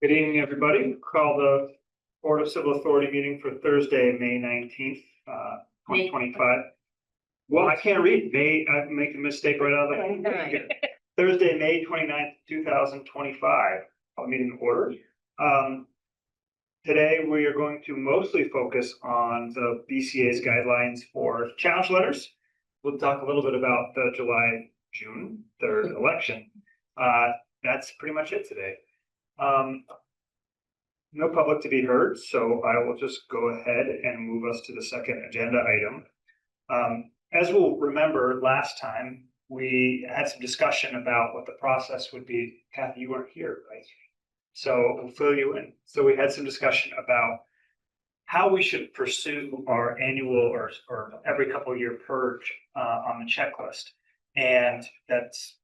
Good evening, everybody. Call the Board of Civil Authority meeting for Thursday, May 19th, 2025. Well, I can't read. I make a mistake right out of the Thursday, May 29th, 2025. Meeting order. Today, we are going to mostly focus on the BCA's guidelines for challenge letters. We'll talk a little bit about the June 3rd election. That's pretty much it today. No public to be heard, so I will just go ahead and move us to the second agenda item. As we'll remember, last time we had some discussion about what the process would be. Kathy, you weren't here, right? So we'll fill you in. So we had some discussion about how we should pursue our annual or every couple of year purge on the checklist. And that's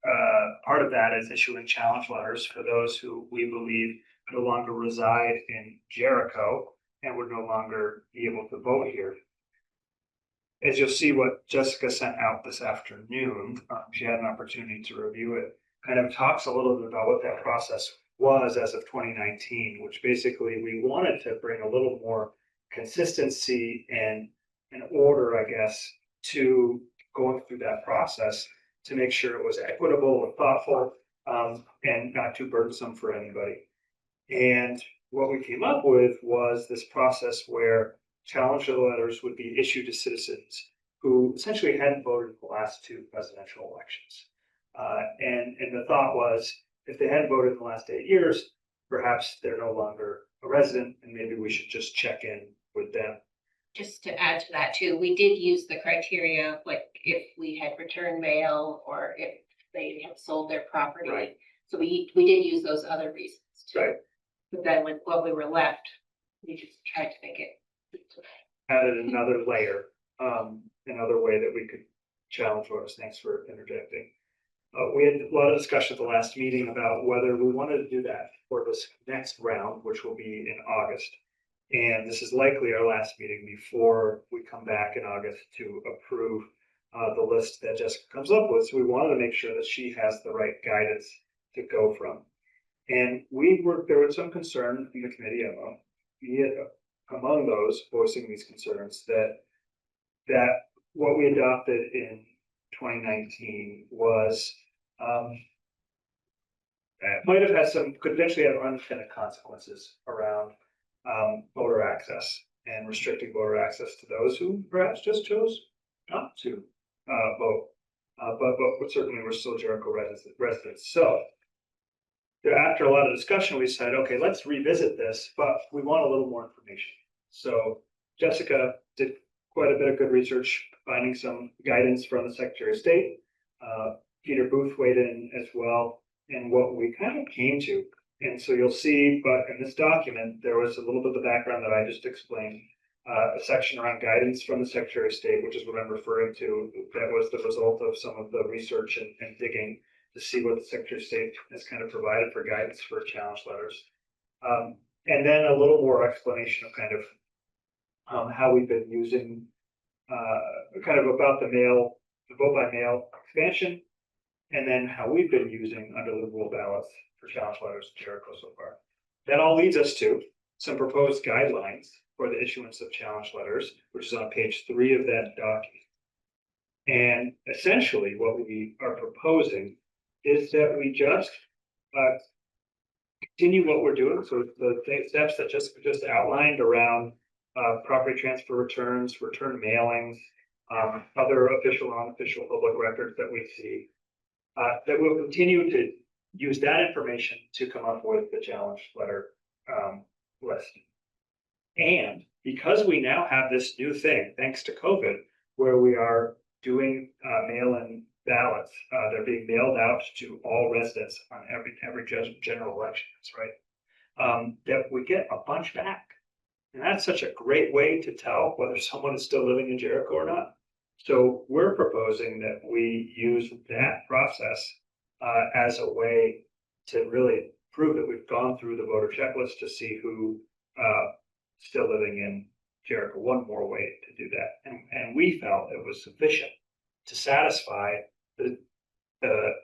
part of that is issuing challenge letters for those who we believe no longer reside in Jericho and would no longer be able to vote here. As you'll see what Jessica sent out this afternoon, she had an opportunity to review it, kind of talks a little bit about what that process was as of 2019, which basically we wanted to bring a little more consistency and an order, I guess, to going through that process to make sure it was equitable and thoughtful and not too burdensome for anybody. And what we came up with was this process where challenge letters would be issued to citizens who essentially hadn't voted in the last two presidential elections. And the thought was, if they hadn't voted in the last 8 years, perhaps they're no longer a resident, and maybe we should just check in with them. Just to add to that too, we did use the criteria, like if we had returned mail or if they had sold their property. Right. So we did use those other reasons too. Right. But then when we were left, we just tried to make it. Added another layer, another way that we could challenge voters. Thanks for interjecting. We had a lot of discussion at the last meeting about whether we wanted to do that for this next round, which will be in August. And this is likely our last meeting before we come back in August to approve the list that Jessica comes up with. So we wanted to make sure that she has the right guidance to go from. And there was some concern in the committee among those voicing these concerns that what we adopted in 2019 was might have had could potentially have unintended consequences around voter access and restricting voter access to those who perhaps just chose not to vote, but certainly we're still Jericho residents. So after a lot of discussion, we said, okay, let's revisit this, but we want a little more information. So Jessica did quite a bit of good research, finding some guidance from the Secretary of State. Peter Booth weighed in as well, and what we kind of came to. And so you'll see, but in this document, there was a little bit of the background that I just explained, a section around guidance from the Secretary of State, which is what I'm referring to. That was the result of some of the research and digging to see what the Secretary of State has kind of provided for guidance for challenge letters. And then a little more explanation of kind of how we've been using kind of about the vote by mail expansion, and then how we've been using under the rule ballots for challenge letters in Jericho so far. That all leads us to some proposed guidelines for the issuance of challenge letters, which is on page 3 of that document. And essentially what we are proposing is that we just continue what we're doing. So the steps that just outlined around property transfer returns, return mailings, other official and unofficial public records that we see, that we'll continue to use that information to come up with the challenge letter list. And because we now have this new thing, thanks to COVID, where we are doing mail-in ballots, they're being mailed out to all residents on every general election, right? That we get a bunch back. And that's such a great way to tell whether someone is still living in Jericho or not. So we're proposing that we use that process as a way to really prove that we've gone through the voter checklist to see who still living in Jericho. One more way to do that. And we felt it was sufficient to satisfy the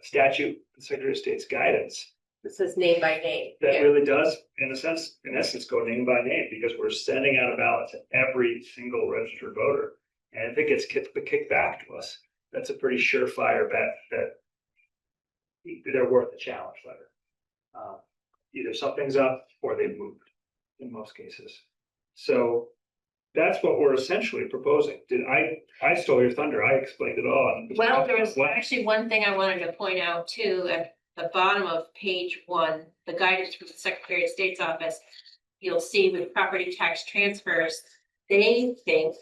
statute, the Secretary of State's guidance This is name by name. That Yeah. really does, in essence, go name by name, because we're sending out a ballot to every single registered voter. And if it gets kicked back to us, that's a pretty surefire bet that they're worth a challenge letter. Either something's up or they've moved in most cases. So that's what we're essentially proposing. I stole your thunder. I explained it all. Well, there was What- actually one thing I wanted to point out too, at the bottom of page 1, the guidance from the Secretary of State's office. You'll see with property tax transfers, they think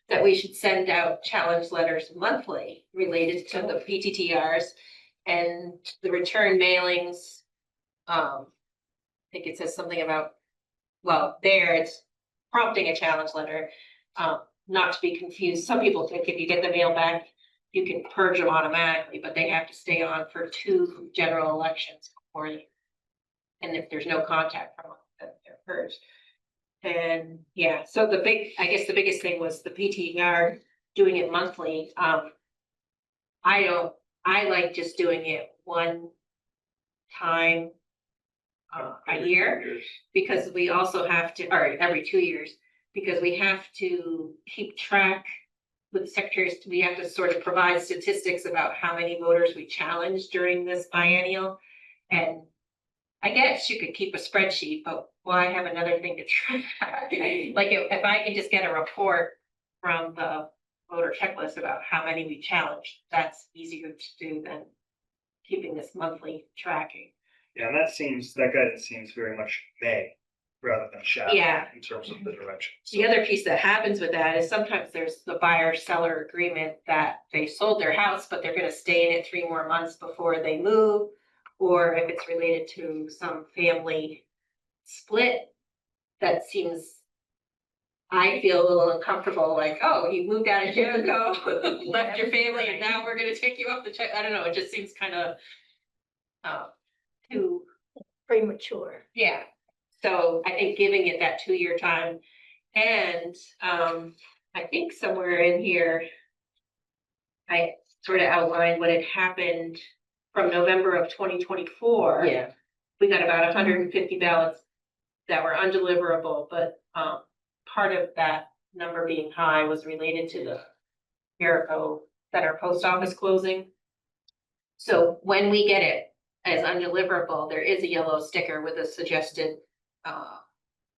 that we should send out challenge letters monthly related to the PTTRs and the return mailings. I think it says something about, well, there it's prompting a challenge letter, not to be confused. Some people think if you get the mail back, you can purge them automatically, but they have to stay on for 2 general elections before you. And if there's no contact from them, then they're purged. And yeah, so I guess the biggest thing was the PTR doing it monthly. I like just doing it one time a year, because we also have to, or every 2 years, because we have to keep track with the secretaries. We have to sort of provide statistics about how many voters we challenged during this biennial. And I guess you could keep a spreadsheet, but why have another thing to track? Like if I can just get a report from the voter checklist about how many we challenged, that's easier to do than keeping this monthly tracking. Yeah, and that guidance seems very much may rather than shall. Yeah. In terms of the direction. The other piece that happens with that is sometimes there's the buyer-seller agreement that they sold their house, but they're gonna stay in it 3 more months before they move. Or if it's related to some family split, that seems, I feel a little uncomfortable, like, oh, you moved out of Jericho, left your family, and now we're gonna take you off the check. I don't know, it just seems kind of too premature. Yeah, so I think giving it that 2-year time, and I think somewhere in here, I sort of outlined what had happened from November of 2024. Yeah. We got about 150 ballots that were undeliverable, but part of that number being high was related to the Jericho Center post office closing. So when we get it as undeliverable, there is a yellow sticker with a suggested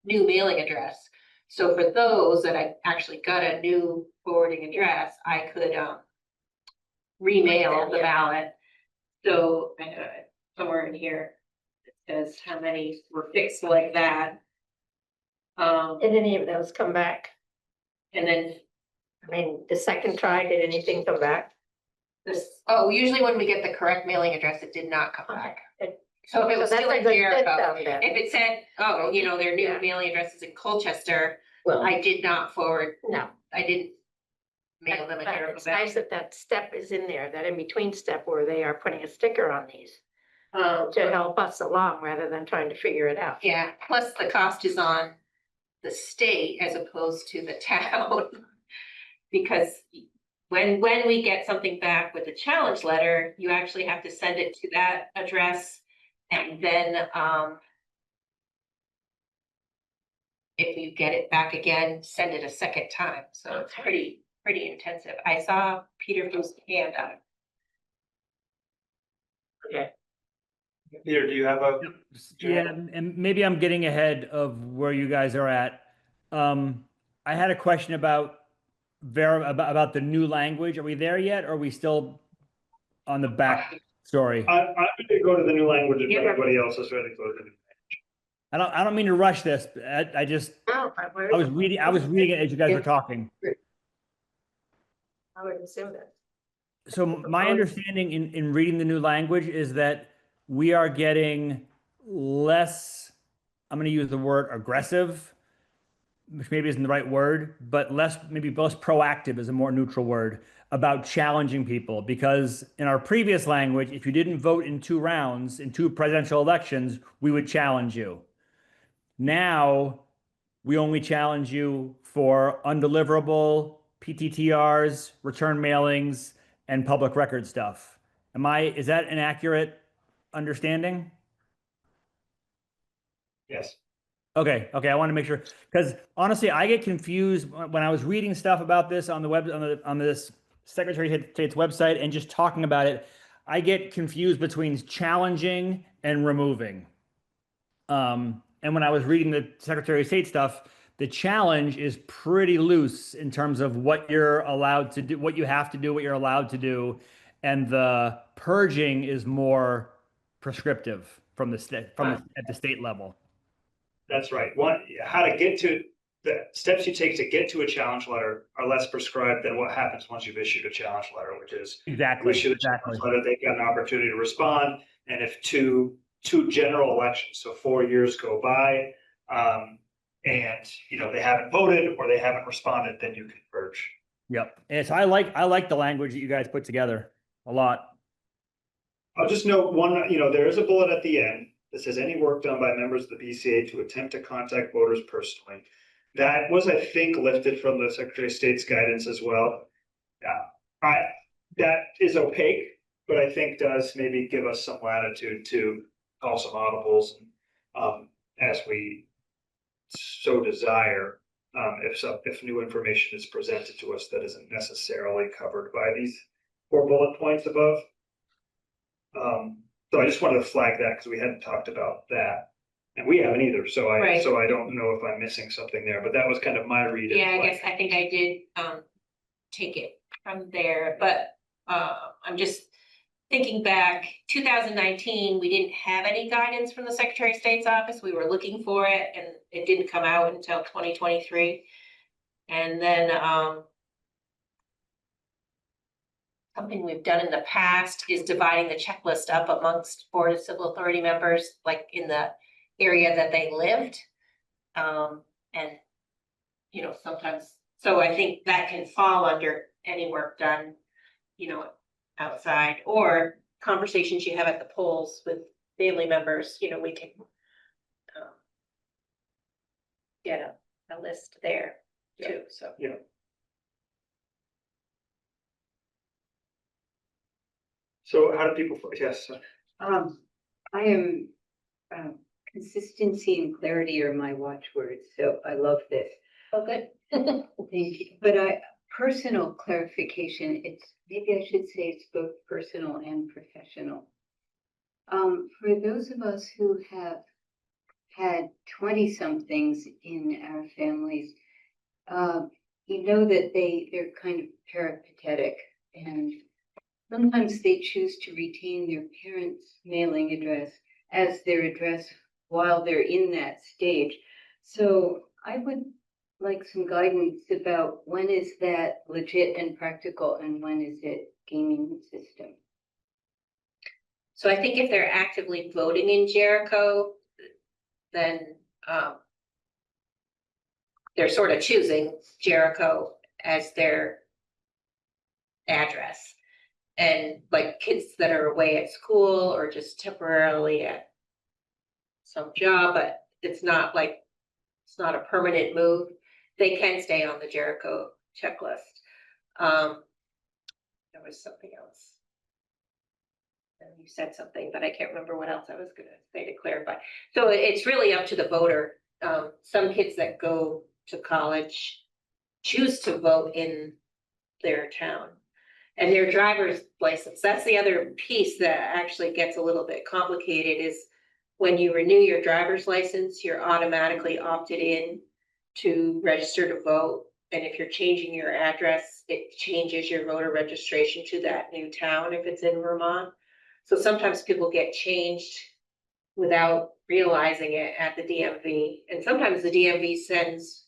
new mailing address. So for those that I actually got a new forwarding address, I could remail the ballot. So somewhere in here, it says how many were fixed like that. Did any of those come back? And then I mean, the second try, did anything come back? usually when we get the correct mailing address, it did not come back. Good. So if it was So that's still a in good Jericho, system then. if it said, oh, their new Yeah. mailing address is in Colchester, Well, I did not forward, no. I didn't mail them a But Jericho it's ballot. nice that that step is in there, that in between step where they are putting a sticker on these to help us along rather than trying to figure it out. Yeah, plus the cost is on the state as opposed to the town. Because when we get something back with a challenge letter, you actually have to send it to that address. And then if you get it back again, send it a second time. So it's pretty intensive. I saw Peter Booth's hand up. Okay. Peter, do you have a? Yeah, and maybe I'm getting ahead of where you guys are at. I had a question about about the new language. Are we there yet? Or are we still on the back story? I'm going to go to the new language if Yeah. everybody else is ready to go to the new. I don't mean to rush this. But I just No, I was reading it as you guys were talking. I would assume that. So my understanding in reading the new language is that we are getting less, I'm going to use the word aggressive, which maybe isn't the right word, but maybe less proactive is a more neutral word about challenging people. Because in our previous language, if you didn't vote in 2 rounds, in 2 presidential elections, we would challenge you. Now, we only challenge you for undeliverable PTTRs, return mailings, and public record stuff. Is that inaccurate? understanding? Yes. Okay, I want to make sure, because honestly, I get confused when I was reading stuff about this on the web, on this Secretary of State's website and just talking about it. I get confused between challenging and removing. And when I was reading the Secretary of State stuff, the challenge is pretty loose in terms of what you're allowed to do, what you have to do, what you're allowed to do, and the purging is more prescriptive from the state, at the state level. That's right. How to get to the steps you take to get to a challenge letter are less prescribed than what happens once you've issued a challenge letter, which is you Exactly. issue a challenge letter, they get an opportunity to respond. And if two general elections, so 4 years go by, and they haven't voted or they haven't responded, then you can purge. Yep. And so I like the language that you guys put together a lot. I'll just note one, there is a bullet at the end that says any work done by members of the BCA to attempt to contact voters personally. That was, I think, lifted from the Secretary of State's guidance as well. That is opaque, but I think does maybe give us some latitude to call some audibles, as we so desire, if new information is presented to us that isn't necessarily covered by these 4 bullet points above. So I just wanted to flag that because we hadn't talked about that. And we haven't either, so Right. I don't know if I'm missing something there, but that was kind of my read. Yeah, I guess, I think I did, take it from there, but, I'm just thinking back, 2019, we didn't have any guidance from the Secretary of State's office. We were looking for it and it didn't come out until 2023. And then, something we've done in the past is dividing the checklist up amongst Board of Civil Authority members, like in the area that they lived. And, sometimes, so I think that can fall under any work done, outside, or conversations you have at the polls with family members, we can get a list there too, so. Yeah. So how do people, yes, I am, consistency and clarity are my watchwords, so I love this. Oh, good. Thank you. But personal clarification, maybe I should say it's both personal and professional. For those of us who have had 20-somethings in our families, that they're kind of peripatetic, and sometimes they choose to retain their parents' mailing address as their address while they're in that stage. So I would like some guidance about when is that legit and practical and when is it gaming the system? So I think if they're actively voting in Jericho, then they're sort of choosing Jericho as their address. And like kids that are away at school or just temporarily at some job, but it's not a permanent move, they can stay on the Jericho checklist. There was something else. And you said something, but I can't remember what else I was gonna say to clarify. So it's really up to the voter. Some kids that go to college choose to vote in their town and their driver's license. That's the other piece that actually gets a little bit complicated is when you renew your driver's license, you're automatically opted in to register to vote. And if you're changing your address, it changes your voter registration to that new town if it's in Vermont. So sometimes people get changed without realizing it at the DMV. And sometimes the DMV sends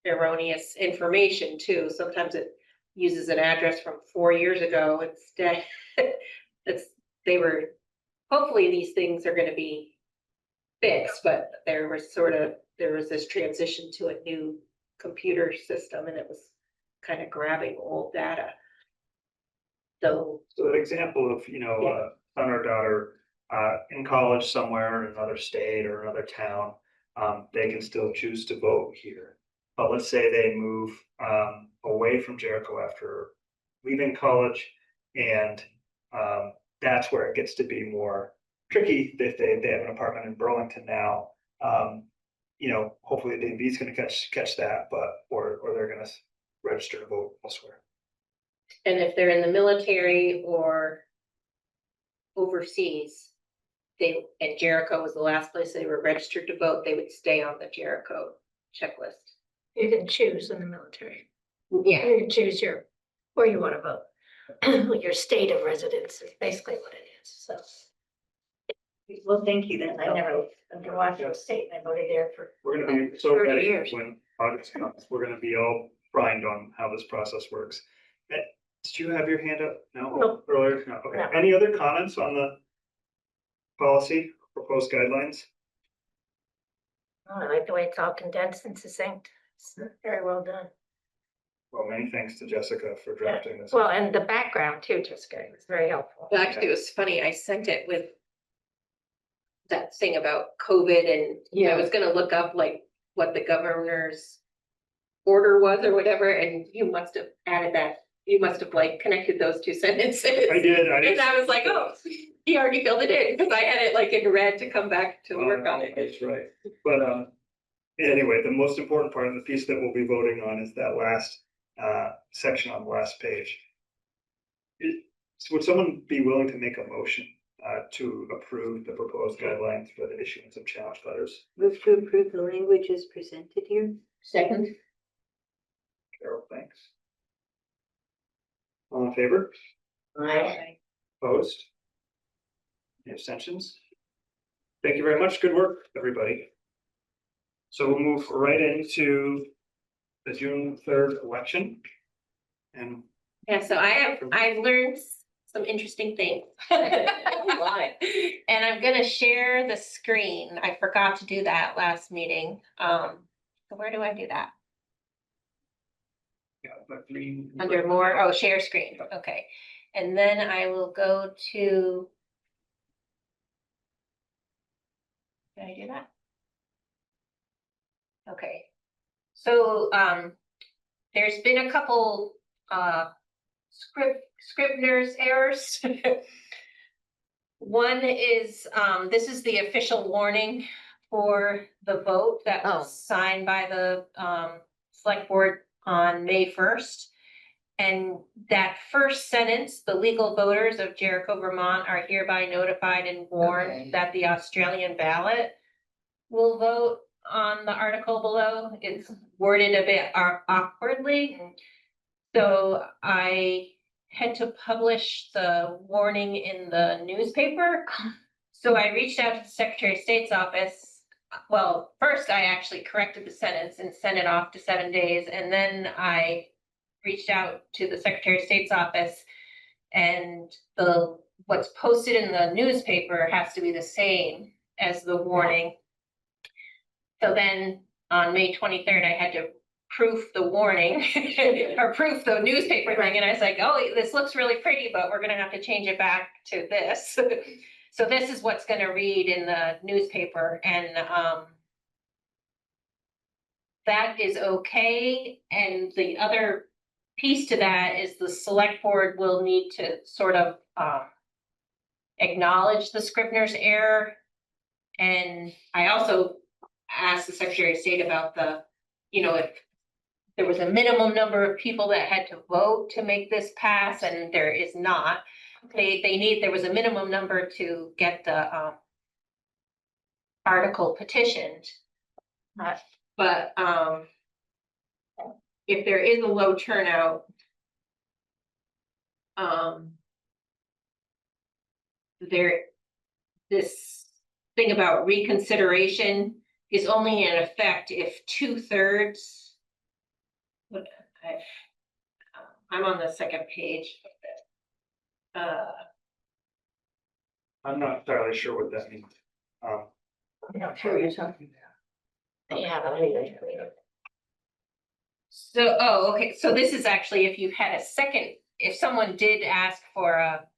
erroneous information too. Sometimes it uses an address from 4 years ago instead. Hopefully these things are going to be fixed, but there was this transition to a new computer system and it was kind of grabbing old data. So an example of, son or daughter in college somewhere in another state or another town, they can still choose to vote here. But let's say they move away from Jericho after leaving college, and that's where it gets to be more tricky if they have an apartment in Burlington now. You know, hopefully the DMV is gonna catch that, but, or they're gonna register to vote elsewhere. And if they're in the military or overseas, and Jericho was the last place they were registered to vote, they would stay on the Jericho checklist. You can choose in the military. Yeah. You can choose where you want to vote. Your state of residence is basically what it is, so. Well, thank you then. I never lived in Washington State, and I voted there for. We're gonna be so 30 ready years. when August comes. We're gonna be all primed on how this process works. Did you have your hand up? No, No. earlier? No, okay. No. Any other comments on the policy, proposed guidelines? Oh, I like the way it's all condensed and succinct. It's very well done. Well, many thanks to Jessica for drafting this. Well, and the background too, Jessica, was very helpful. Actually, it was funny, I sent it with that thing about COVID and I was gonna look up like what the governor's order was or whatever, and you must have added that, you must have like connected those two sentences. I did. And I was like, oh, he already filled it in, because I had it like in red to come back to work on it. That's right. But anyway, the most important part of the piece that we'll be voting on is that last section on the last page. Would someone be willing to make a motion to approve the proposed guidelines for the issuance of challenge letters? Move to approve the language as presented here. Second. Carol, thanks. All in favor? Aye. Opposed? Any abstentions? Thank you very much. Good work, everybody. So we'll move right into the June 3rd election. And Yeah, so I've learned some interesting things. And I'm gonna share the screen. I forgot to do that last meeting. So where do I do that? yeah, but green. Under more, oh, share screen, okay. And then I will go to. Did I do that? Okay. So, there's been a couple, Scrivener's errors. One is, this is the official warning for the vote that was signed by the, select board on May 1st. And that first sentence, the legal voters of Jericho, Vermont are hereby notified and warned that the Australian ballot will vote on the article below. It's worded a bit awkwardly. So I had to publish the warning in the newspaper. So I reached out to the Secretary of State's office. Well, first I actually corrected the sentence and sent it off to 7 days. And then I reached out to the Secretary of State's office, and what's posted in the newspaper has to be the same as the warning. So then on May 23rd, I had to proof the warning or proof the newspaper thing. And I was like, oh, this looks really pretty, but we're gonna have to change it back to this. So this is what's gonna read in the newspaper, and that is okay. And the other piece to that is the select board will need to sort of acknowledge the Scrivener's error. And I also asked the Secretary of State about if there was a minimum number of people that had to vote to make this pass, and there is not. There was a minimum number to get the article petitioned. But if there is a low turnout, this thing about reconsideration is only in effect if 2/3. I'm on the second page. I'm not entirely sure what that means. I'm not sure you're talking about. Yeah, but anyway. So, okay, so this is actually if you had a second, if someone did ask for a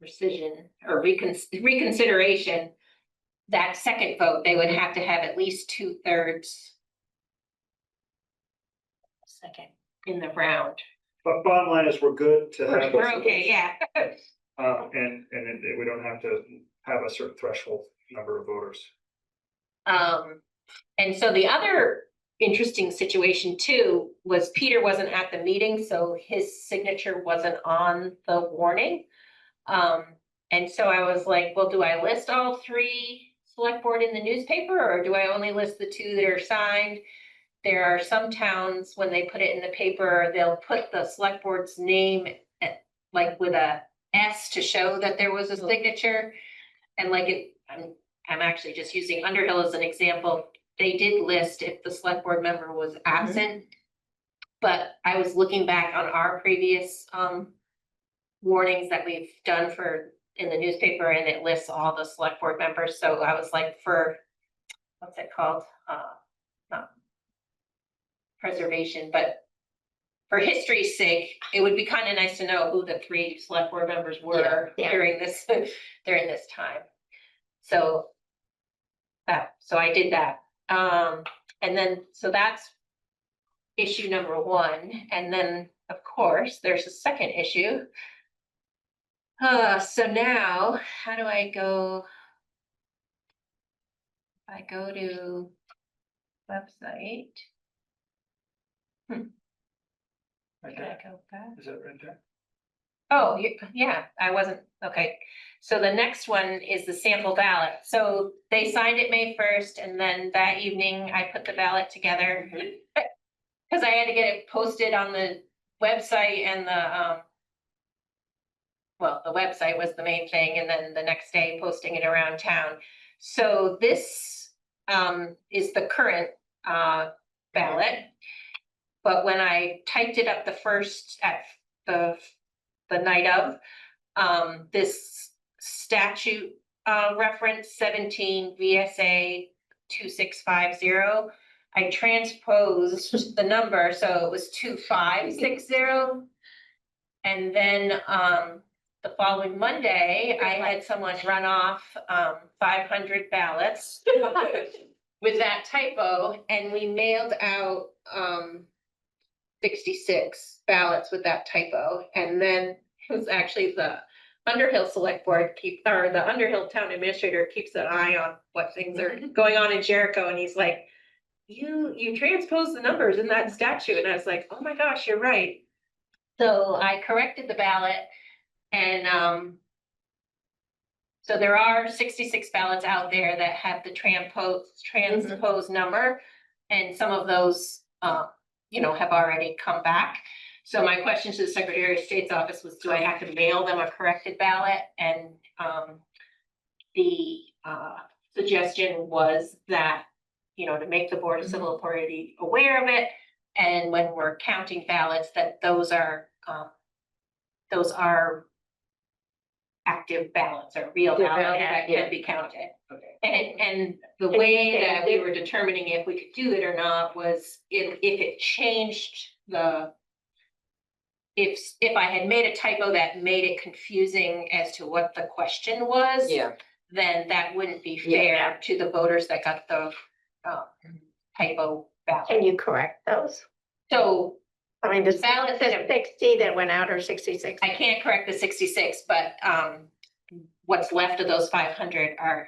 rescission or reconsideration, that second vote, they would have to have at least 2/3 Second. in the round. But bottom line is we're good to have. We're okay, yeah. And we don't have to have a certain threshold number of voters. And so the other interesting situation too was Peter wasn't at the meeting, so his signature wasn't on the warning. And so I was like, well, do I list all 3 select board in the newspaper, or do I only list the 2 that are signed? There are some towns, when they put it in the paper, they'll put the select board's name like with a S to show that there was a signature. And like I'm actually just using Underhill as an example. They did list if the select board member was absent. But I was looking back on our previous warnings that we've done in the newspaper, and it lists all the select board members. So I was like, for what's it called? Not preservation, but for history's sake, it would be kind of nice to know who the 3 select board members were during this time. So I did that. And then, so that's issue number 1. And then, of course, there's a second issue. So now, how do I go? I go to website. Right Can I there. go back? Is that right there? Oh, yeah, I wasn't, okay. So the next one is the sample ballot. So they signed it May 1st, and then that evening I put the ballot together. Because I had to get it posted on the website, and the website was the main thing, and then the next day posting it around town. So this is the current ballot. But when I typed it up at the night of, this statute reference 17 VSA 2650, I transposed the number, so it was 2560. And then the following Monday, I had someone run off 500 ballots with that typo, and we mailed out 66 ballots with that typo. And then it was actually the Underhill Select Board the Underhill Town Administrator keeps an eye on what things are going on in Jericho, and he's like, you transposed the numbers in that statute. And I was like, oh my gosh, you're right. So I corrected the ballot, and so there are 66 ballots out there that have the transposed number, and some of those have already come back. So my question to the Secretary of State's office was, do I have to mail them a corrected ballot? And the suggestion was that, to make the Board of Civil Authority aware of it, and when we're counting ballots, that those are active ballots or real ballots that can be counted. Okay. And the way that we were determining if we could do it or not was if it changed if I had made a typo that made it confusing as to what the question was, then that wouldn't be fair to the voters that got the typo ballot. Can you correct those? So I mean, the ballot says 60 that went out, or 66? I can't correct the 66, but what's left of those 500 are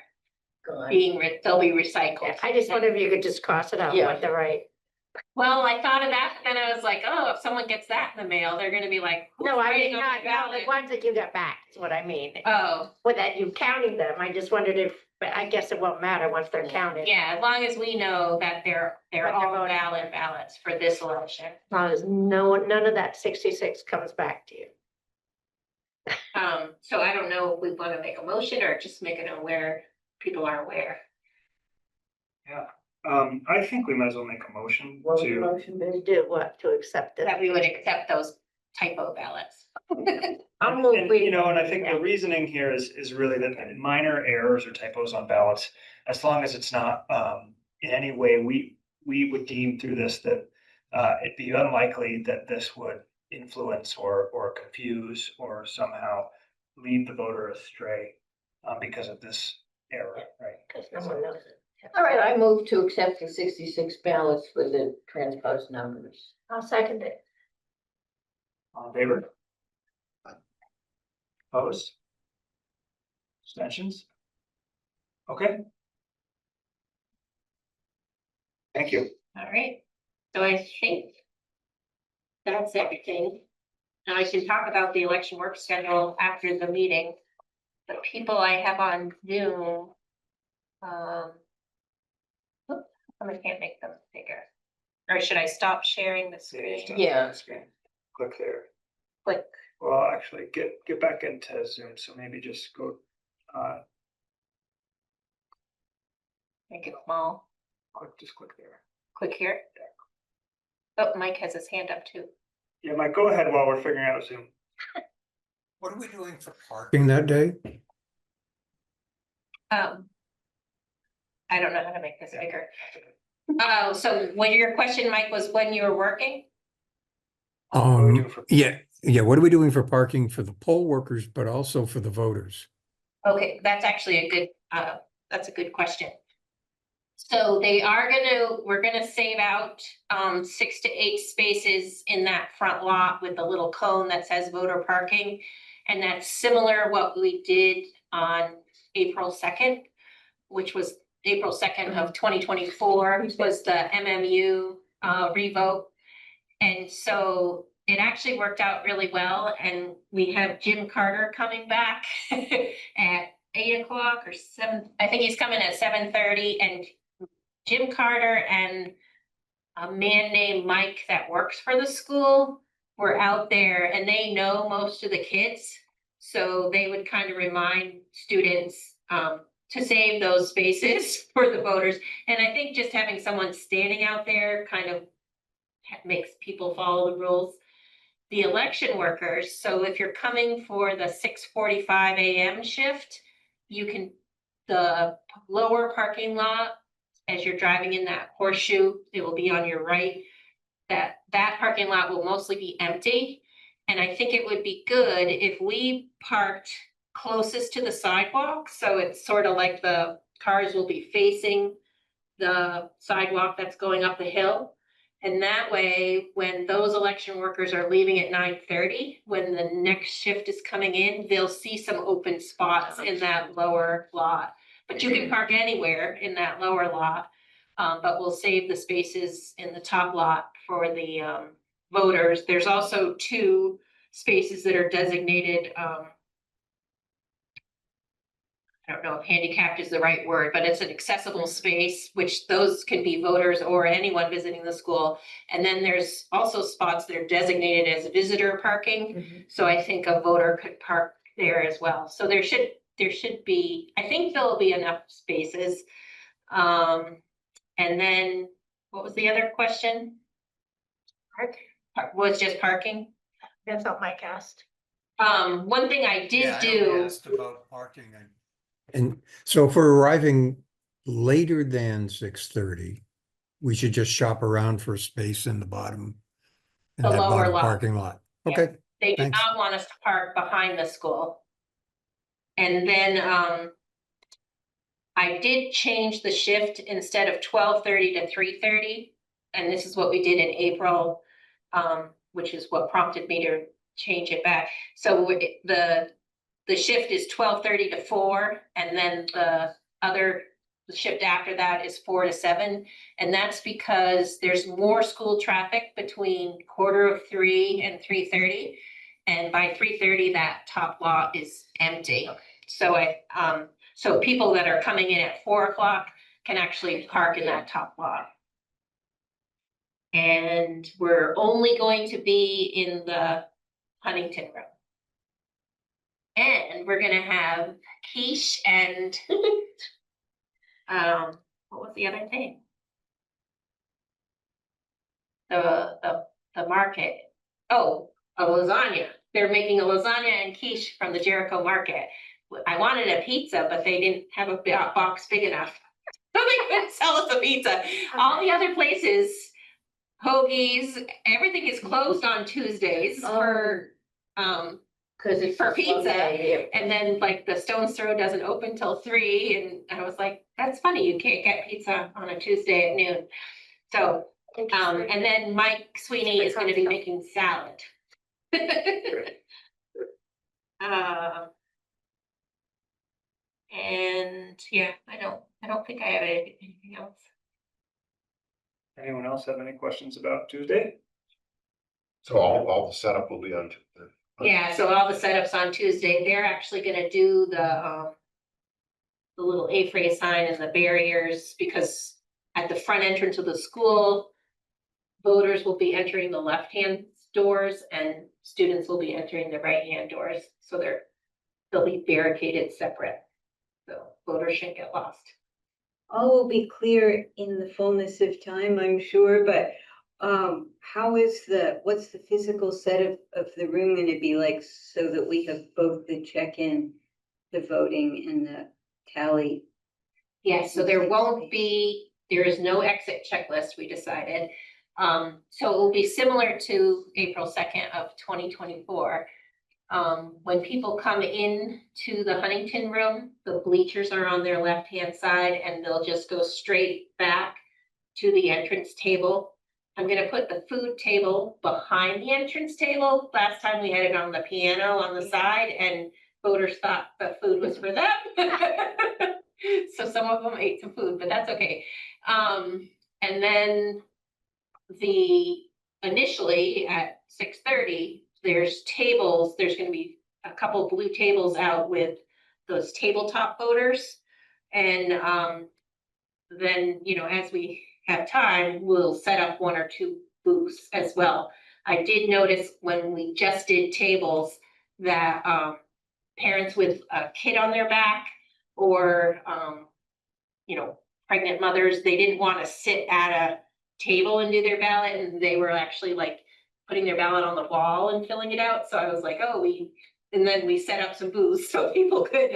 they'll be recycled. Yeah, I just wonder if you could just cross it out with the right. Well, I thought of that, but then I was like, oh, if someone gets that in the mail, they're gonna be like, who's No, I writing mean, on my not the ballot? ones that you got back, is what I mean. Oh, With that, you counting them, I just wondered if, but I guess it won't matter once they're counted. yeah, as long as we know that they're What they're all voting valid ballots for this election. As long as none of that 66 comes back to you. So I don't know if we want to make a motion or just make it aware, people are aware. I think we might as well make a motion to, motion to do what, to accept it? That we would accept those typo ballots. I'll move, and I think the reasoning here is really that minor errors or typos on ballots, as long as it's not in any way we would deem through this that it'd be unlikely that this would influence or confuse or somehow lead the voter astray because of this error, right? because no one knows it. All right, I move to accept the 66 ballots with the transposed numbers. I'll second it. All in favor? Opposed? Abstentions? Okay. Thank you. All right, so I think that's everything. Now I can talk about the election work schedule after the meeting. The people I have on Zoom. Oops, I can't make them bigger. Or should I stop sharing the screen? Yeah. Click there. Click. Well, actually, get back into Zoom, so maybe just go, Make it small. just click there. Click here. Oh, Mike has his hand up too. Yeah, Mike, go ahead while we're figuring out Zoom. What are we doing for parking that day? I don't know how to make this bigger. Oh, so when your question, Mike, was when you were working? are we doing for- Yeah, what are we doing for parking for the poll workers, but also for the voters? Okay, that's actually a good, that's a good question. So we're gonna save out, 6 to 8 spaces in that front lot with the little cone that says voter parking. And that's similar what we did on April 2nd, which was April 2nd of 2024 was the MMU, revote. And so it actually worked out really well, and we have Jim Carter coming back at 8 o'clock or 7, I think he's coming at 7:30, and Jim Carter and a man named Mike that works for the school were out there, and they know most of the kids. So they would kind of remind students to save those spaces for the voters. And I think just having someone standing out there kind of makes people follow the rules. The election workers, so if you're coming for the 6:45 a.m. shift, the lower parking lot, as you're driving in that horseshoe, it will be on your right. That parking lot will mostly be empty. And I think it would be good if we parked closest to the sidewalk, so it's sort of like the cars will be facing the sidewalk that's going up the hill. And that way, when those election workers are leaving at 9:30, when the next shift is coming in, they'll see some open spots in that lower lot. But you can park anywhere in that lower lot, but we'll save the spaces in the top lot for the voters. There's also 2 spaces that are designated, I don't know if handicapped is the right word, but it's an accessible space, which those can be voters or anyone visiting the school. And then there's also spots that are designated as visitor parking. So I think a voter could park there as well. So there should be, I think there'll be enough spaces. And then what was the other question? Was just parking. That's what Mike asked. One thing I did do. Asked about parking. And so if we're arriving later than 6:30, we should just shop around for a space in the bottom. In The that lower bottom lot. parking lot. Yeah. Okay, They do Thanks. not want us to park behind the school. And then, I did change the shift instead of 12:30 to 3:30. And this is what we did in April, which is what prompted me to change it back. So the shift is 12:30 to 4, and then the shift after that is 4 to 7. And that's because there's more school traffic between 2:45 and 3:30. And by 3:30, that top lot is empty. So people that are coming in at 4 o'clock can actually park in that top lot. And we're only going to be in the Huntington room. And we're gonna have quiche and what was the other thing? The market. Oh, a lasagna. They're making a lasagna and quiche from the Jericho market. I wanted a pizza, but they didn't have a box big enough. So they couldn't sell us a pizza. All the other places, Hoagie's, everything is closed on Tuesdays for Cause it's for a slow pizza. day. And then like the Stone's Throw doesn't open till 3, and I was like, that's funny, you can't get pizza on a Tuesday at noon. So, and then Mike Sweeney is gonna be making salad. And yeah, I don't think I have anything else. Anyone else have any questions about Tuesday? So all the setup will be on Tuesday. Yeah, so all the setups on Tuesday, they're actually gonna do the little A-frame sign and the barriers, because at the front entrance of the school, voters will be entering the left-hand doors and students will be entering the right-hand doors. So they'll be barricaded separate. So voters shouldn't get lost. All will be clear in the fullness of time, I'm sure, but what's the physical set of the room gonna be like so that we have both the check-in, the voting and the tally? Yeah, so there is no exit checklist, we decided. So it will be similar to April 2nd of 2024. When people come in to the Huntington room, the bleachers are on their left-hand side and they'll just go straight back to the entrance table. I'm gonna put the food table behind the entrance table. Last time we had it on the piano on the side and voters thought the food was for them. So some of them ate some food, but that's okay. And then initially at 6:30, there's gonna be a couple blue tables out with those tabletop voters. And then, as we have time, we'll set up 1 or 2 booths as well. I did notice when we just did tables that parents with a kid on their back or pregnant mothers, they didn't want to sit at a table and do their ballot, and they were actually like putting their ballot on the wall and filling it out. So I was like, and then we set up some booths so people could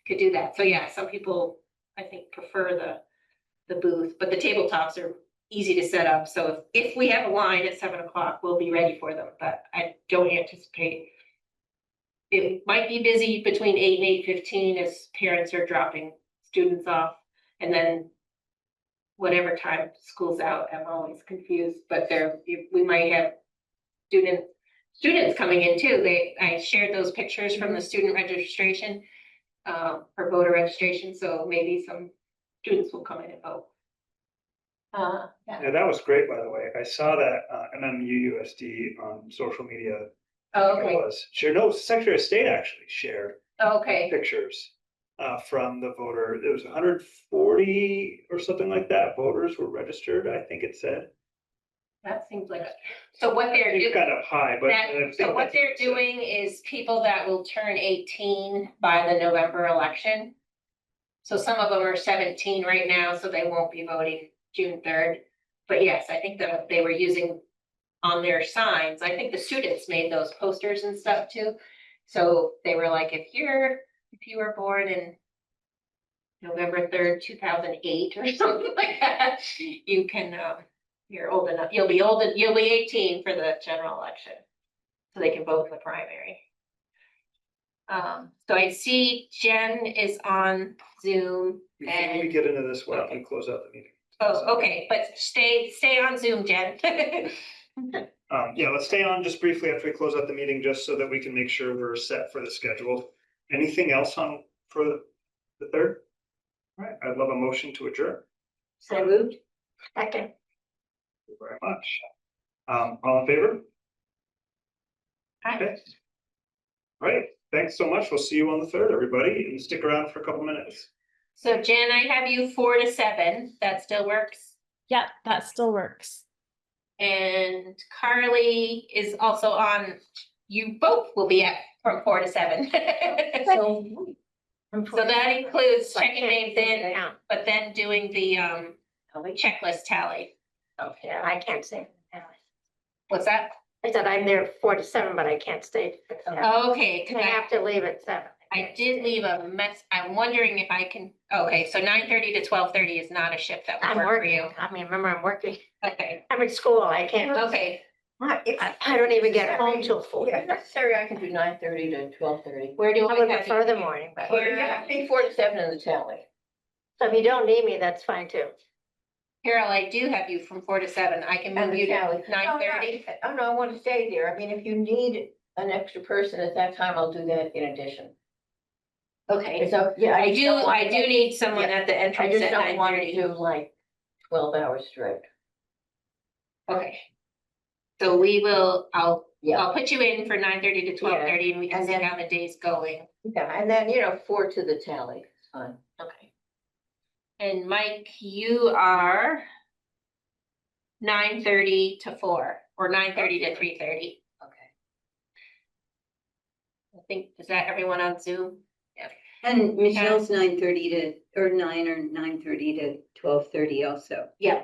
do that. So yeah, some people I think prefer the booth, but the tabletops are easy to set up. So if we have a line at 7 o'clock, we'll be ready for them, but I don't anticipate. It might be busy between 8 and 8:15 as parents are dropping students off, and then whatever time school's out, I'm always confused, but we might have students coming in too. I shared those pictures from the student registration, for voter registration, so maybe some students will come in and vote. Yeah. Yeah, that was great, by the way. I saw that MMUUSD on social media. Oh, It okay. was shared. No, Secretary of State actually shared Okay. pictures from the voter. There was 140 or something like that voters were registered, I think it said. That seems like so what they're It's doing. kind of high, but I think So what that's they're it said. doing is people that will turn 18 by the November election. So some of them are 17 right now, so they won't be voting June 3rd. But yes, I think that they were using on their signs. I think the students made those posters and stuff too. So they were like, if you were born in November 3rd, 2008 or something like that, you can, you're old enough, you'll be 18 for the general election. So they can vote in the primary. So I see Jen is on Zoom. Before we get into this, why don't we close out the meeting? Oh, okay, but stay on Zoom, Jen. Yeah, let's stay on just briefly after we close out the meeting, just so that we can make sure we're set for the schedule. Anything else for the 3rd? All right, I'd love a motion to adjourn. So moved. Second. Thank you very much. All in favor? Hi. Okay. All right, thanks so much. We'll see you on the 3rd, everybody, and stick around for a couple minutes. So Jen, I have you 4 to 7. That still works. Yep, that still works. And Carly is also on. You both will be at from 4 to 7. So that includes checking names in, but then doing the checklist tally. Yeah, I can't stay. What's that? I said I'm there 4 to 7, but I can't stay. Okay, I have to leave at 7. I did leave a mess. I'm wondering if I can, okay, so 9:30 to 12:30 is not a shift that would I'm work for working. you. I mean, remember, I'm working. Okay, I'm at school. I can't. okay. I don't even get home till 4. If necessary, I can do 9:30 to 12:30. Where do I I would have prefer you? the morning, but Yeah, I think 4 to 7 in the tally. so if you don't need me, that's fine too. Carol, I do have you from 4 to 7. I can And move the you to tally. 9:30. Oh, no, I want to stay there. I mean, if you need an extra person at that time, I'll do that in addition. Okay, So, yeah. I just do, don't wanna I do get- need someone yeah, at the I entrance just at don't nine want to thirty. do like 12 hours straight. Okay. So we will, Yeah, I'll put you in for 9:30 to 12:30 and we can and see then- how the day's going. yeah, and then, 4 to the tally, it's fine. Okay. And Mike, you are 9:30 to 4 or 9:30 to 3:30. Okay. I think, is that everyone on Zoom? And Michelle's 9:30 to, or 9:30 to 12:30 also. Yeah.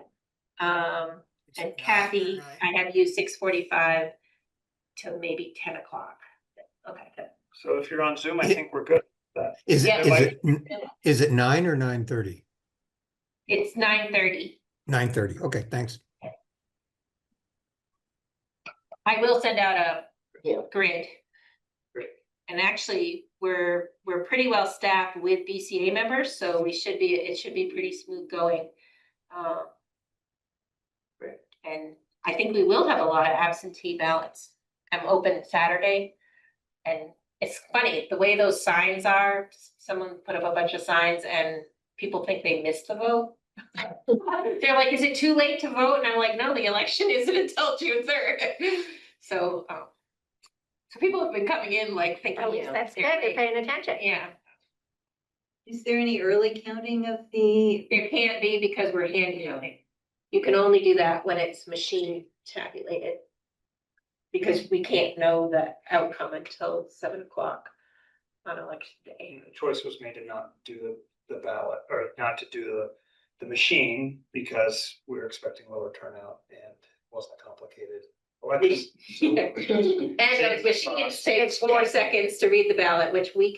And Kathy, I have you 6:45 to maybe 10 o'clock. Okay, good. So if you're on Zoom, I think we're good. Is Yeah. is it 9 or 9:30? It's 9:30. 9:30. Okay, thanks. I will send out a Yeah. grid. Great. And actually, we're pretty well staffed with BCA members, so it should be pretty smooth going. And I think we will have a lot of absentee ballots. I'm open Saturday. And it's funny, the way those signs are, someone put up a bunch of signs and people think they missed the vote. They're like, is it too late to vote? And I'm like, no, the election isn't until June 3rd. So, so people have been coming in like thinking, At you least know, that's good, they're they're late. paying attention. Yeah, Is there any early counting of the, there can't be because we're hand counting. You can only do that when it's machine tabulated. Because we can't know the outcome until 7 o'clock on election day. The choice was made to not do the ballot, or not to do the machine, because we were expecting lower turnout and it wasn't a complicated election. So- And those machines take 4 seconds to read the ballot, which we're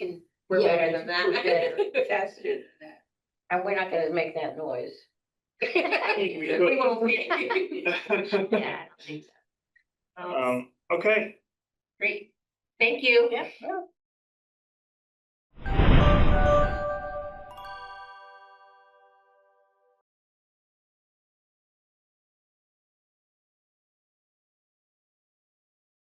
Yeah, better than we're better. that. faster than that? And we're not gonna make that noise. We won't be. Yeah, I don't think so. Okay, Great, thank you. Yeah.